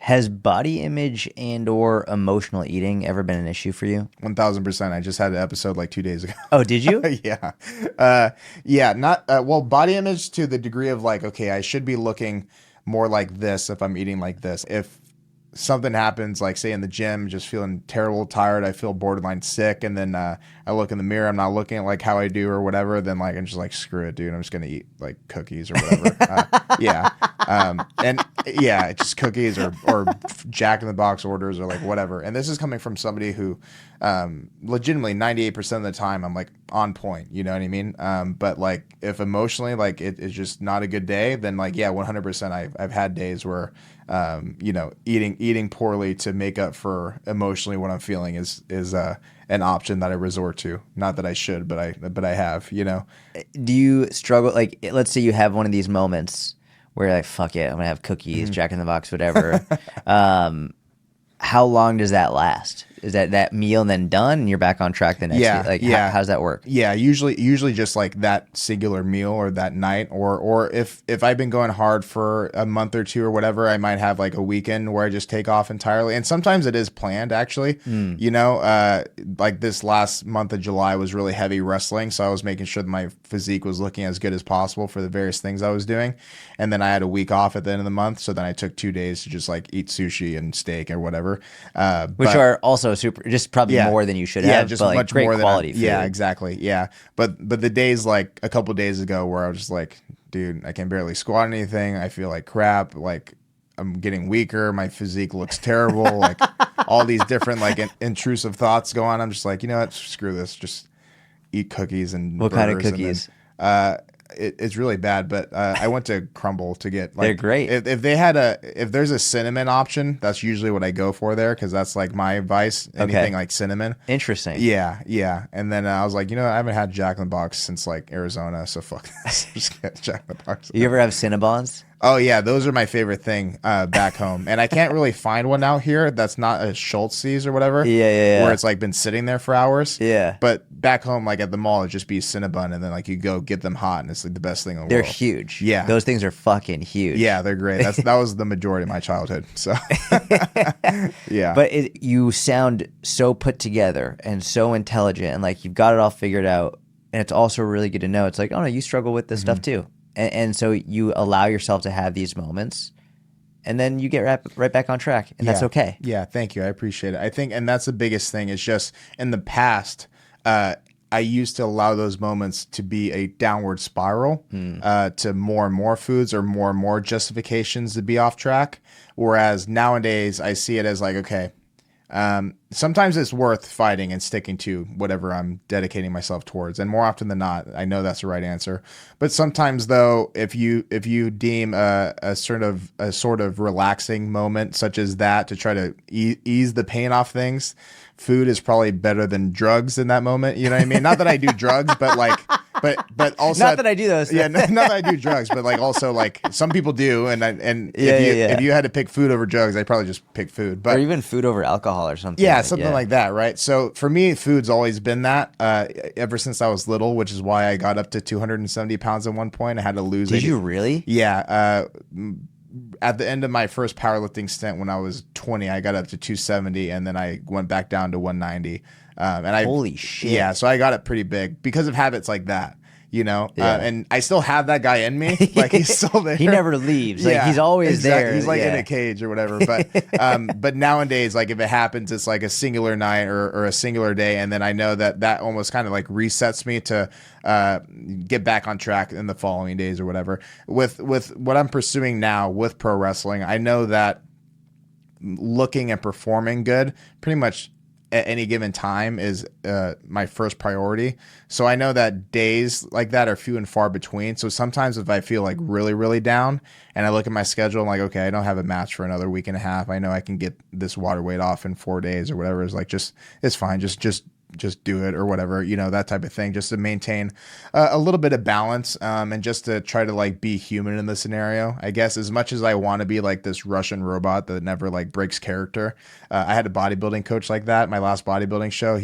Has body image and or emotional eating ever been an issue for you? 1000%. I just had an episode like 2 days ago. Oh, did you? Yeah. Yeah. Not, well, body image to the degree of like, okay, I should be looking more like this if I'm eating like this. If something happens, like say in the gym, just feeling terrible, tired, I feel borderline sick, and then I look in the mirror, I'm not looking at like how I do or whatever, then like I'm just like, screw it, dude, I'm just gonna eat like cookies or whatever. Yeah. And yeah, just cookies or Jack in the Box orders or like whatever. And this is coming from somebody who legitimately 98% of the time I'm like on point, you know what I mean? But like if emotionally like it's just not a good day, then like yeah, 100% I've had days where you know, eating poorly to make up for emotionally what I'm feeling is an option that I resort to. Not that I should, but I have, you know. Do you struggle, like, let's say you have one of these moments where you're like, fuck it, I'm gonna have cookies, Jack in the Box, whatever. How long does that last? Is that meal and then done and you're back on track the next day? Like, how does that work? Yeah, usually just like that singular meal or that night, or if I've been going hard for a month or two or whatever, I might have like a weekend where I just take off entirely. And sometimes it is planned actually. You know, like this last month of July was really heavy wrestling, so I was making sure that my physique was looking as good as possible for the various things I was doing. And then I had a week off at the end of the month, so then I took 2 days to just like eat sushi and steak or whatever. Which are also super, just probably more than you should have. Yeah, just but like much great more quality than food. Yeah, exactly. Yeah, but the days like a couple days ago where I was just like, dude, I can barely squat anything. I feel like crap. Like I'm getting weaker. My physique looks terrible. Like all these different like intrusive thoughts go on. I'm just like, you know what? Screw this. Just eat cookies and What kind of burgers. cookies? And then, it's really bad, but I went to Crumble to get like They're great. If there's a cinnamon option, that's usually what I go for there because that's like my vice. Anything like cinnamon. Interesting. Yeah. And then I was like, you know, I haven't had Jack in the Box since like Arizona, so fuck this. Just get Jack in the Box. You ever have Cinnabons? Oh yeah, those are my favorite thing back home, and I can't really find one out here that's not a Schultz's or whatever. Yeah. Where it's like been sitting there for hours. Yeah. But back home, like at the mall, it'd just be Cinnabon, and then like you go get them hot, and it's like the best thing in the They're world. huge. Yeah. Those things are fucking huge. Yeah, they're great. That was the majority of my childhood. So yeah. But you sound so put together and so intelligent and like you've got it all figured out. And it's also really good to know. It's like, oh no, you struggle with this stuff too. And so you allow yourself to have these moments and then you get right back on track. And that's okay. Yeah, thank you. I appreciate it. I think, and that's the biggest thing is just in the past, I used to allow those moments to be a downward spiral to more and more foods or more justifications to be off track. Whereas nowadays I see it as like, okay, sometimes it's worth fighting and sticking to whatever I'm dedicating myself towards. And more often than not, I know that's the right answer. But sometimes though, if you deem a sort of relaxing moment such as that to try to ease the pain off things, food is probably better than drugs in that moment. You know what I mean? Not that I do drugs, but like, but also Not that I do those. Yeah, not that I do drugs, but like also like some people do. If you had to pick food over drugs, I'd probably just pick food. But or even food over alcohol or something. yeah, something like that, right? So for me, food's always been that ever since I was little, which is why I got up to 270 pounds at one point. I had to lose. Did you really? Yeah. At the end of my first powerlifting stint when I was 20, I got up to 270 and then I went back down to 190. Holy shit. Yeah, so I got it pretty big because of habits like that, you know? Yeah. And I still have that guy in me. Like he's still there. He never leaves. Like he's always there. He's like in a cage or whatever. But nowadays, like if it happens, it's like a singular night or a singular day. And then I know that almost kind of like resets me to get back on track in the following days or whatever. With what I'm pursuing now with pro wrestling, I know that looking and performing good pretty much at any given time is my first priority. So I know that days like that are few and far between. So sometimes if I feel like really, really down and I look at my schedule, I'm like, okay, I don't have a match for another week and a half. I know I can get this water weight off in 4 days or whatever. It's like, it's fine. Just do it or whatever, you know, that type of thing, just to maintain a little bit of balance and just to try to like be human in the scenario. I guess as much as I want to be like this Russian robot that never like breaks character. I had a bodybuilding coach like that. My last bodybuilding show,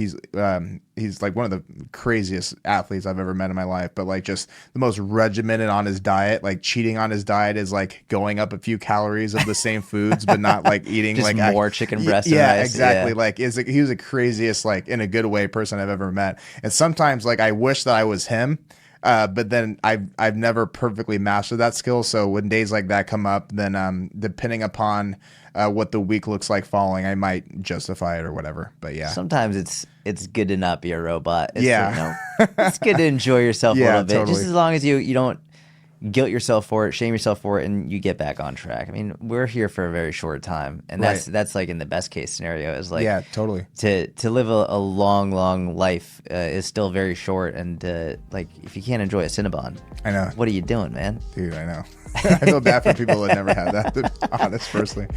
he's like one of the craziest athletes I've ever met in my life, but like just the most regimented on his diet. Like cheating on his diet is like going up a few calories of the same foods, but not like eating just like more chicken breast. And yeah, rice. exactly. Yeah. Like he was the craziest, like in a good way, person I've ever met. And sometimes like I wish that I was him. But then I've never perfectly mastered that skill. So when days like that come up, then depending upon what the week looks like following, I might justify it or whatever. But yeah, Sometimes it's good to not be a robot. It's, yeah, it's good to enjoy yourself a Yeah, little bit, totally. just as long as you don't guilt yourself for it, shame yourself for it, and you get back on track. I mean, we're here for a very short time, and that's like in the best case scenario is like yeah, totally. to live a long life is still very short, and like if you can't enjoy a Cinnabon, I know, what are you doing, man? dude. I know. I feel bad for people that never had that. To be honest, personally.